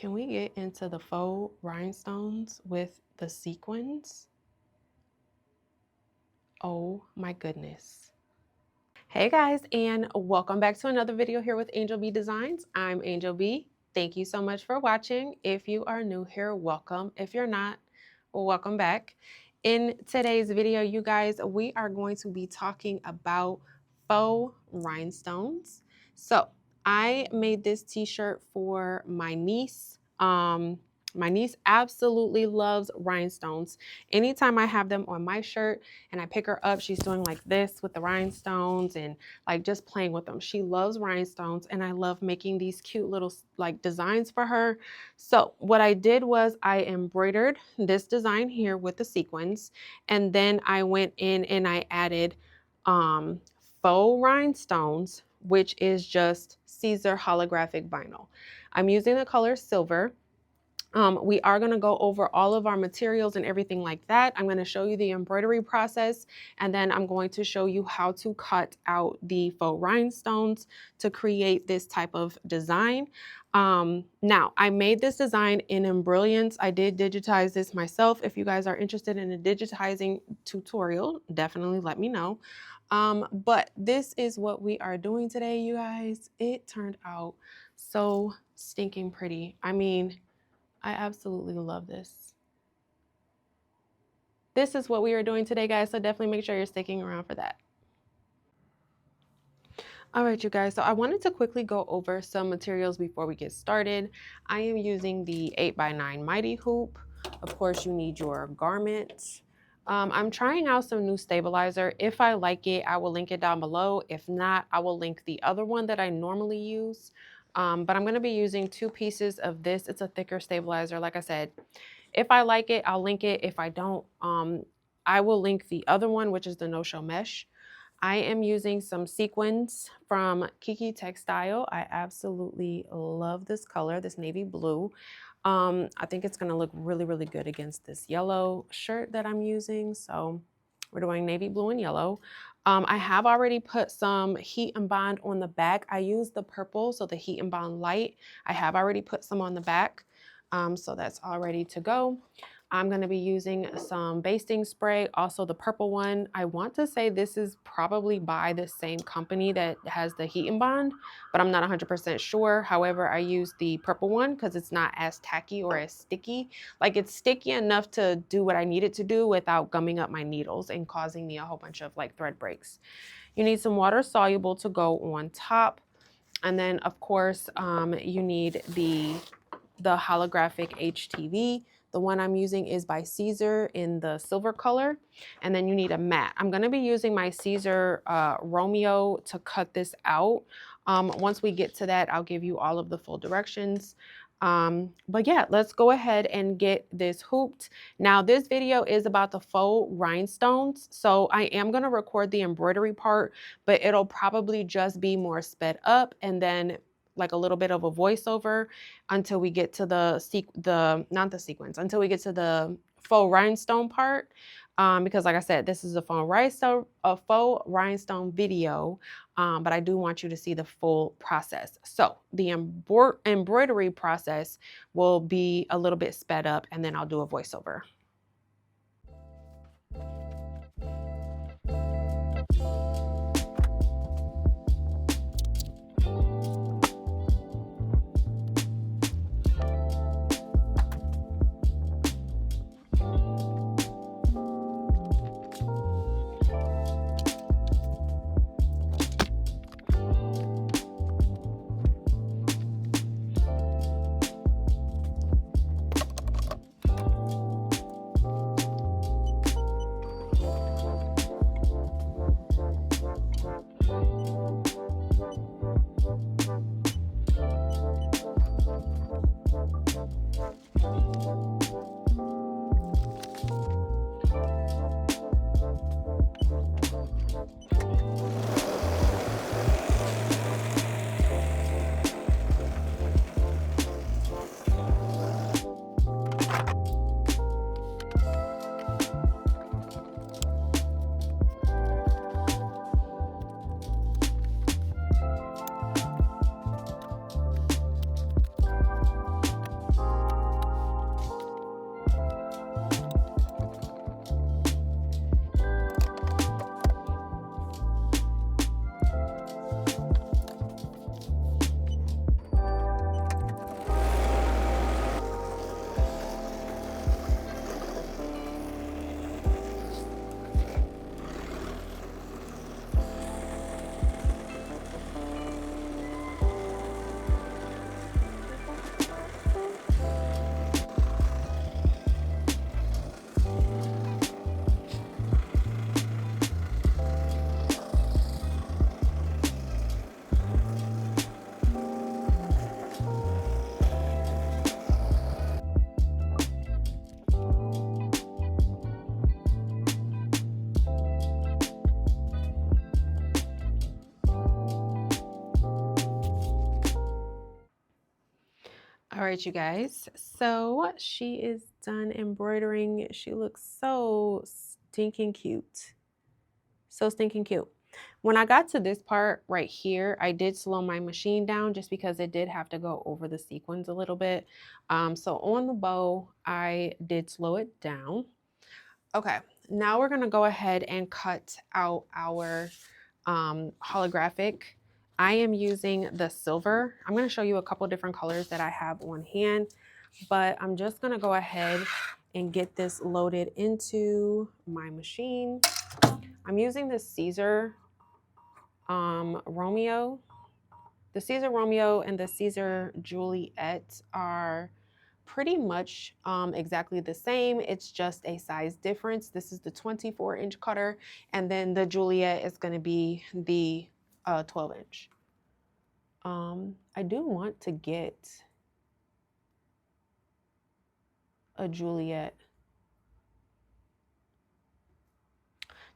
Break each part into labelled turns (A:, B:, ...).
A: Can we get into the faux rhinestones with the sequins? Oh my goodness. Hey guys, and welcome back to another video here with Angel B Designs. I'm Angel B. Thank you so much for watching. If you are new here, welcome. If you're not, welcome back. In today's video, you guys, we are going to be talking about faux rhinestones. So I made this t-shirt for my niece. My niece absolutely loves rhinestones. Anytime I have them on my shirt and I pick her up, she's doing like this with the rhinestones and like just playing with them. She loves rhinestones, and I love making these cute little like designs for her. So what I did was I embroidered this design here with the sequins, and then I went in and I added faux rhinestones, which is just Siser Holographic Vinyl. I'm using the color silver. We are going to go over all of our materials and everything like that. I'm going to show you the embroidery process, and then I'm going to show you how to cut out the faux rhinestones to create this type of design. Now, I made this design in Embroidery. I did digitize this myself. If you guys are interested in a digitizing tutorial, definitely let me know. But this is what we are doing today, you guys. It turned out so stinking pretty. I mean, I absolutely love this. This is what we are doing today, guys, so definitely make sure you're sticking around for that. All right, you guys, so I wanted to quickly go over some materials before we get started. I am using the 8x9 Mighty Hoop. Of course, you need your garment. I'm trying out some new stabilizer. If I like it, I will link it down below. If not, I will link the other one that I normally use. But I'm going to be using 2 pieces of this. It's a thicker stabilizer. Like I said, if I like it, I'll link it. If I don't, I will link the other one, which is the no-show mesh. I am using some sequins from Kiki Textile. I absolutely love this color, this navy blue. I think it's going to look really, really good against this yellow shirt that I'm using. So we're doing navy blue and yellow. I have already put some heat and bond on the back. I used the purple, so the heat and bond light. I have already put some on the back. So that's all ready to go. I'm going to be using some basting spray, also the purple one. I want to say this is probably by the same company that has the heat and bond, but I'm not 100% sure. However, I use the purple one because it's not as tacky or as sticky. Like, it's sticky enough to do what I need it to do without gumming up my needles and causing me a whole bunch of like thread breaks. You need some water soluble to go on top. And then of course, you need the holographic HTV. The one I'm using is by Siser in the silver color. And then you need a mat. I'm going to be using my Siser Romeo to cut this out. Once we get to that, I'll give you all of the full directions. But yeah, let's go ahead and get this hooped. Now, this video is about the faux rhinestones. So I am going to record the embroidery part, but it'll probably just be more sped up, and then like a little bit of a voiceover until we get to until we get to the faux rhinestone part. Because like I said, this is a faux rhinestone video, but I do want you to see the full process. So the embroidery process will be a little bit sped up, and then I'll do a voiceover. All right, you guys. So she is done embroidering. She looks so stinking cute. So stinking cute. When I got to this part right here, I did slow my machine down just because it did have to go over the sequins a little bit. So on the bow, I did slow it down. Okay, now we're gonna go ahead and cut out our holographic. I am using the silver. I'm gonna show you a couple different colors that I have on hand, but I'm just gonna go ahead and get this loaded into my machine. I'm using the Siser Romeo. The Siser Romeo and the Siser Juliet are pretty much exactly the same. It's just a size difference. This is the 24-inch cutter, and then the Juliet is going to be the 12-inch. I do want to get a Juliet,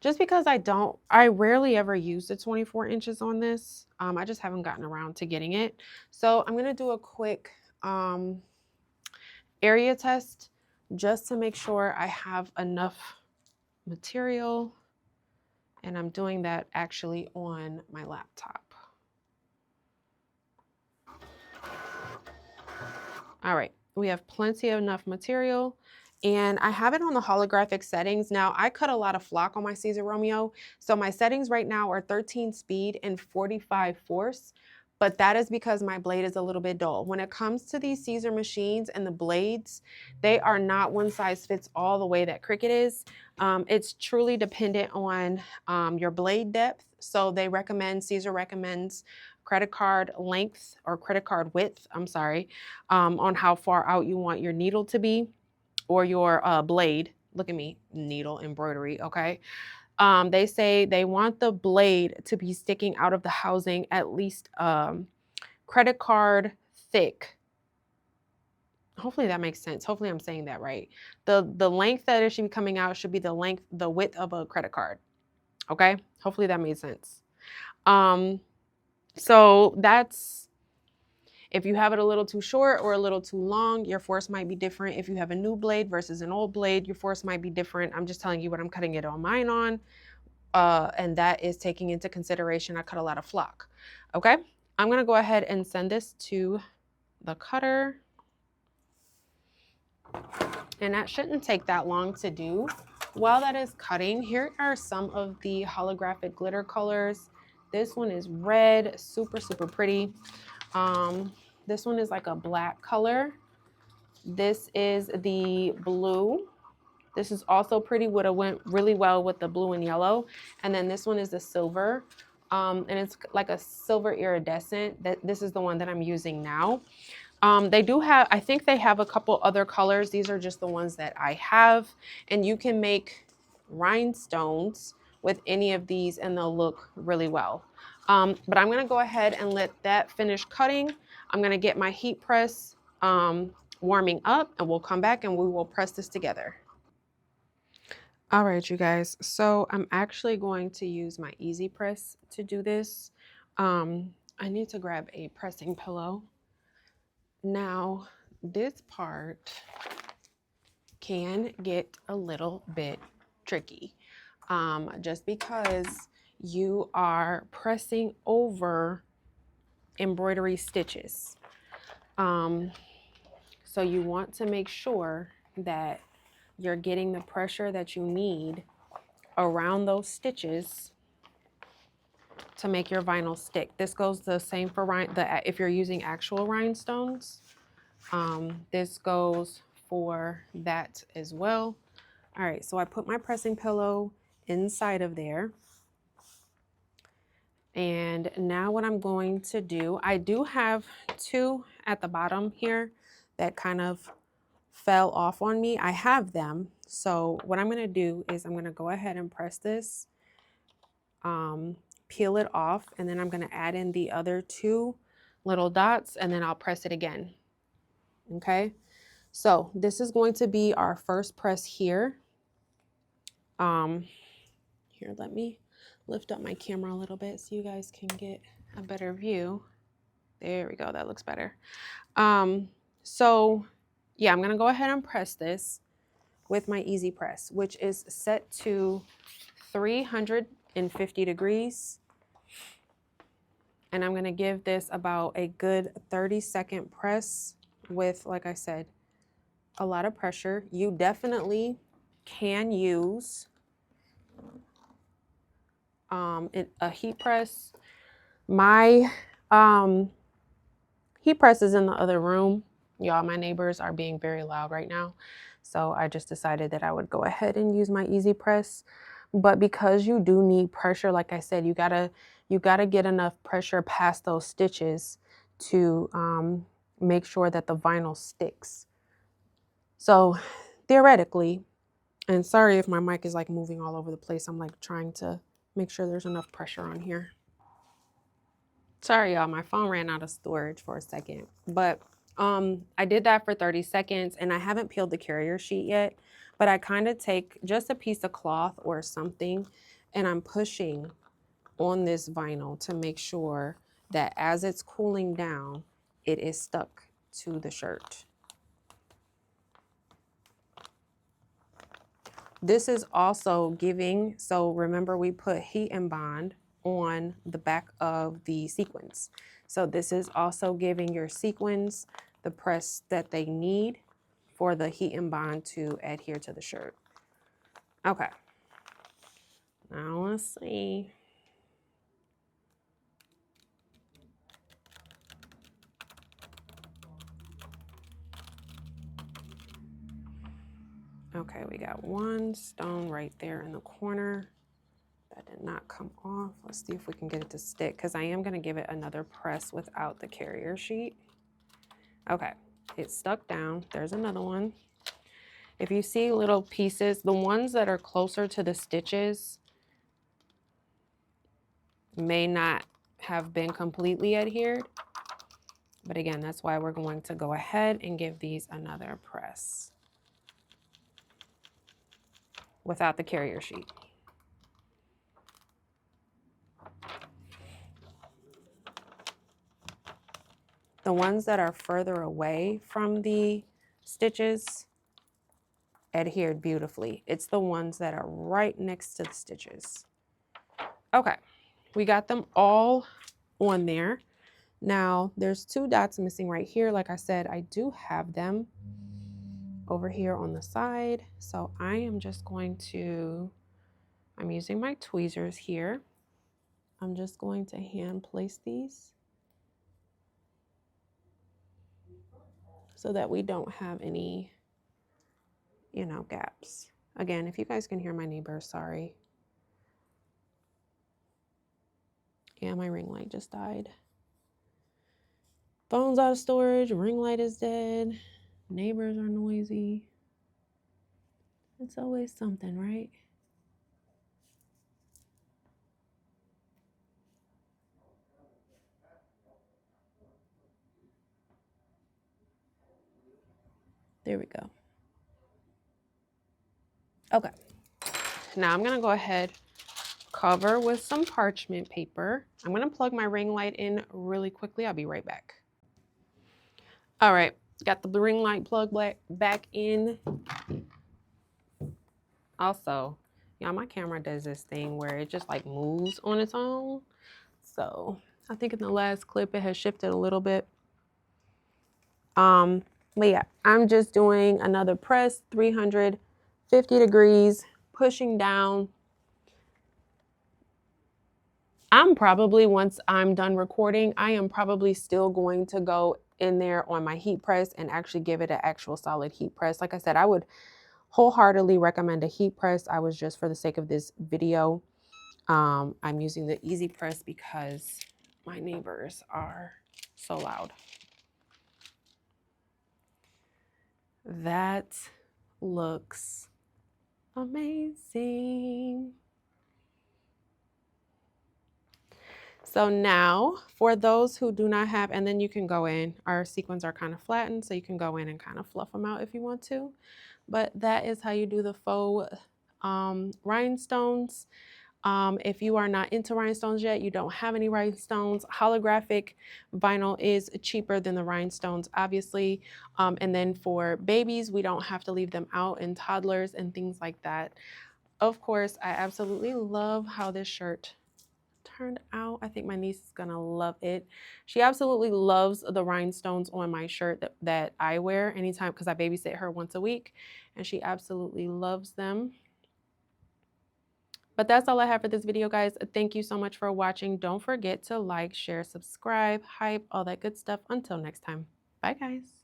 A: just because I rarely ever use the 24 inches on this. I just haven't gotten around to getting it. So I'm going to do a quick area test just to make sure I have enough material. And I'm doing that actually on my laptop. All right, we have plenty of enough material. And I have it on the holographic settings. Now, I cut a lot of flock on my Siser Romeo. So my settings right now are 13 speed and 45 force. But that is because my blade is a little bit dull. When it comes to these Siser machines and the blades, they are not one size fits all the way that Cricut is. It's truly dependent on your blade depth. So they recommend, Siser recommends credit card length or credit card width, I'm sorry, on how far out you want your needle to be or your blade. Look at me, needle embroidery, okay? They say they want the blade to be sticking out of the housing at least credit card thick. Hopefully that makes sense. Hopefully I'm saying that right. The length that it should be coming out should be the width of a credit card. Okay? Hopefully that made sense. So that's, if you have it a little too short or a little too long, your force might be different. If you have a new blade versus an old blade, your force might be different. I'm just telling you what I'm cutting it on mine on. And that is taking into consideration I cut a lot of flock. Okay, I'm gonna go ahead and send this to the cutter. And that shouldn't take that long to do. While that is cutting, here are some of the holographic glitter colors. This one is red, super, super pretty. This one is like a black color. This is the blue. This is also pretty, would have went really well with the blue and yellow. And then this one is the silver. And it's like a silver iridescent. This is the one that I'm using now. They do have, I think they have a couple other colors. These are just the ones that I have. And you can make rhinestones with any of these and they'll look really well. But I'm gonna go ahead and let that finish cutting. I'm gonna get my heat press warming up and we'll come back and we will press this together. All right, you guys. So I'm actually going to use my Easy Press to do this. I need to grab a pressing pillow. Now, this part can get a little bit tricky just because you are pressing over embroidery stitches. So you want to make sure that you're getting the pressure that you need around those stitches to make your vinyl stick. This goes the same for if you're using actual rhinestones. This goes for that as well. All right, so I put my pressing pillow inside of there. And now what I'm going to do, I do have two at the bottom here that kind of fell off on me. I have them. So what I'm going to do is I'm going to go ahead and press this, peel it off, and then I'm going to add in the other two little dots and then I'll press it again. Okay. So this is going to be our first press here. Here, let me lift up my camera a little bit so you guys can get a better view. There we go, that looks better. So yeah, I'm gonna go ahead and press this with my easy press, which is set to 350 degrees. And I'm gonna give this about a good 30-second press with, like I said, a lot of pressure. You definitely can use a heat press. My heat press is in the other room. Y'all, my neighbors are being very loud right now. So I just decided that I would go ahead and use my easy press. But because you do need pressure, like I said, you gotta get enough pressure past those stitches to make sure that the vinyl sticks. So theoretically, and sorry if my mic is like moving all over the place, I'm like trying to make sure there's enough pressure on here. Sorry, y'all, my phone ran out of storage for a second. But I did that for 30 seconds and I haven't peeled the carrier sheet yet, but I kind of take just a piece of cloth or something and I'm pushing on this vinyl to make sure that as it's cooling down, it is stuck to the shirt. This is also giving, so remember we put heat and bond on the back of the sequins. So this is also giving your sequins the press that they need for the heat and bond to adhere to the shirt. Okay, now let's see. Okay, we got one stone right there in the corner. That did not come off. Let's see if we can get it to stick because I am going to give it another press without the carrier sheet. Okay, it's stuck down. There's another one. If you see little pieces, the ones that are closer to the stitches may not have been completely adhered. But again, that's why we're going to go ahead and give these another press without the carrier sheet. The ones that are further away from the stitches adhered beautifully. It's the ones that are right next to the stitches. Okay, we got them all on there. Now there's 2 dots missing right here. Like I said, I do have them over here on the side. So I am just going to, I'm using my tweezers here. I'm just going to hand place these so that we don't have any, you know, gaps. Again, if you guys can hear my neighbor, sorry. Yeah, my ring light just died. Phone's out of storage, ring light is dead, neighbors are noisy. It's always something, right? There we go. Okay, now I'm gonna go ahead, cover with some parchment paper. I'm gonna plug my ring light in really quickly. I'll be right back. All right, got the ring light plugged back in. Also, y'all, my camera does this thing where it just like moves on its own. So I think in the last clip it has shifted a little bit. But yeah, I'm just doing another press, 350 degrees, pushing down. I'm probably, once I'm done recording, I am probably still going to go in there on my heat press and actually give it an actual solid heat press. Like I said, I would wholeheartedly recommend a heat press. I was just, for the sake of this video, I'm using the easy press because my neighbors are so loud. That looks amazing. So now for those who do not have, and then you can go in, our sequins are kind of flattened, so you can go in and kind of fluff them out if you want to. But that is how you do the faux rhinestones. If you are not into rhinestones yet, you don't have any rhinestones, holographic vinyl is cheaper than the rhinestones, obviously. And then for babies, we don't have to leave them out, and toddlers and things like that. Of course, I absolutely love how this shirt turned out. I think my niece is gonna love it. She absolutely loves the rhinestones on my shirt that I wear anytime, because I babysit her once a week, and she absolutely loves them. But that's all I have for this video, guys. Thank you so much for watching. Don't forget to like, share, subscribe, hype, all that good stuff. Until next time. Bye, guys.